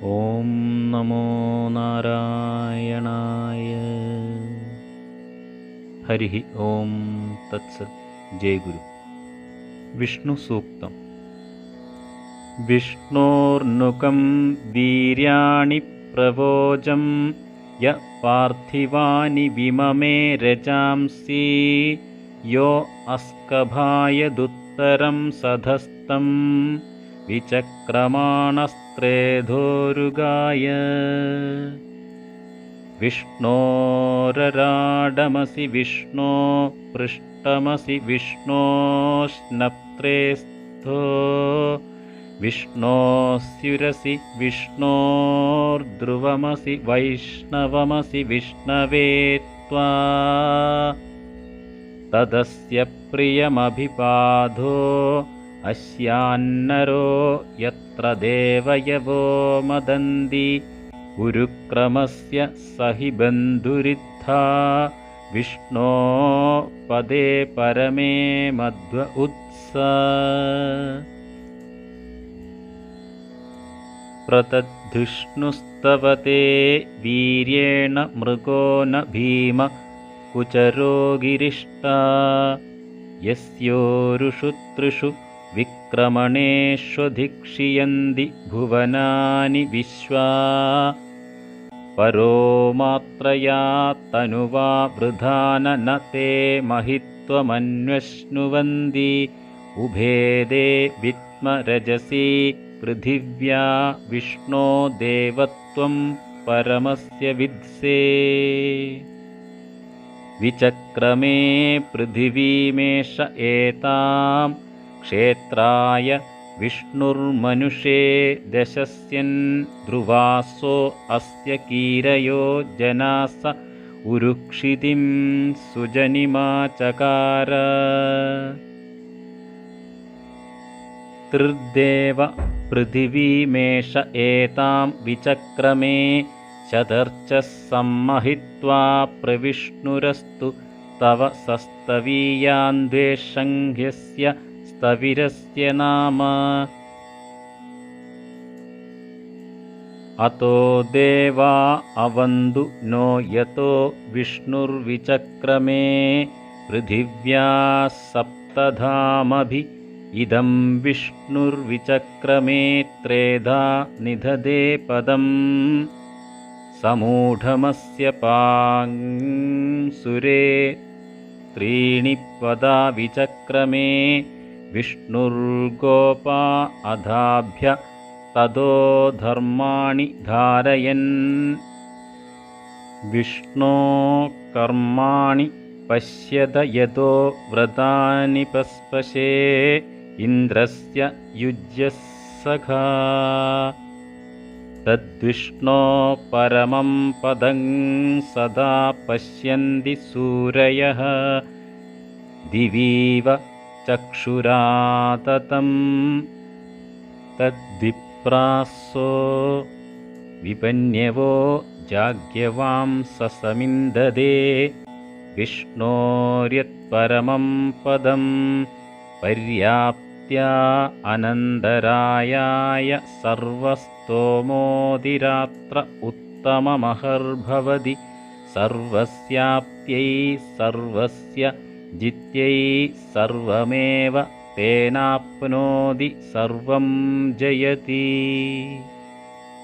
ഓം നമോ നാരായണായ. ഹരി ഓം തത്സത്. ജയ് ഗുരു. വിഷ്ണു സൂക്തം. വിഷ്ണോർനുകം വീര്യാണി പ്രവോജം യ പാർത്ഥിവാനി വിമമേ രജാംസി യോ അസ്കഭായദുത്തരം സധസ്തം വിചക്രമാണസ്ത്രേധോരുഗായ. വിഷ്ണോരരാഡമസി വിഷ്ണോ പൃഷ്ടമസി വിഷ്ണോശ്നപ്ത്രേ സ്ഥോ വിഷ്ണോസ്യുരസി വിഷ്ണോർധ്രുവമസി വൈഷ്ണവമസി വിഷ്ണവേ ത്വാ തദസ്യ പ്രിയമഭിപാധോ അസ്യാന്നരോ യത്ര ദേവയവോ മദന്തി ഗുരുക്രമസ്യ സഹി ബന്ധുരിത്ഥാ വിഷ്ണോ പദേ പരമേ മധ്വ ഉത്സ. പ്രതദ്ധിഷ്ണുസ്തവത്തെ വീര്യേണ മൃഗോ ന ഭീമ കുചരോ ഗിരിഷ്ടാ യസ്യോരുഷു ത്രിഷു വിക്രമണേഷ്വധിക്ഷിയന്തി ഭുവനാനി വിശ്വാ. പരോ മാത്രയാ തനുവാ വൃധാന ന തേ മഹിത്വമന്വശ്നുവന്തി ഉഭേദേ വിദ്മരജസി പൃഥിവ്യാ വിഷ്ണോ ദേവത്വം പരമസ്യ വിദ്സേ. വിചക്രമേ പൃഥിവീമേഷ ഏതാം ക്ഷേത്രായ വിഷ്ണുർമനുഷേ ദശസ്യൻ ധ്രുവാസോ അസ്യ കീരയോ ജനാസ ഉരുക്ഷിതിം സുജനിമാചകാര. തൃദേവ പൃഥിവീമേഷ ഏതാം വിചക്രമേ ശതർച്ചഃ സമ്മഹിത്വാ പ്രവിഷ്ണുരസ്തു തവ സസ്തവീയാന്ദ്വേഷംഹ്യസ്യ സ്തവിരസ്യ നാമ. അതോ ദേവാ അവന്തു നോ യതോ വിഷ്ണുർവിചക്രമേ പൃഥിവ്യാ സപ്തധാമഭി ഇദം വിഷ്ണുർവിചക്രമേ ത്രേധാ നിധദേ പദം. സമൂഢമസ്യ പാംസുരേ ത്രീണി പദാ വിചക്രമേ വിഷ്ണുർഗോപാ അധാഭ്യ തതോ ധർമാണി ധാരയൻ. വിഷ്ണോ കർമാണി പശ്യത യതോ വ്രതാനി പസ്പശേ ഇന്ദ്രസ്യ യുജ്യസഖാ. തദ്വിഷ്ണോ പരമം പദം സദാ പശ്യന്തി സൂരയഃ ദിവീവ ചക്ഷുരാതതം. തദ്വിപ്രാസോ വിപന്യവോ ജാഗ്യവാംസസമിന്ദദേ വിഷ്ണോര്യത്പരമം പദം പര്യാപ്ത്യാ അനന്തരായായ സർവസ്തോമോദിരാത്ര ഉത്തമമഹർഭവതി സർവസ്യാപ്ത്यै സർവസ്യ ജിത്यै സർവമേവ തേനാപ്നോതി സർവം ജയതി.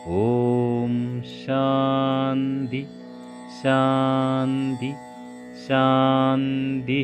ഓം ശാന്തി ശാന്തി ശാന്തി.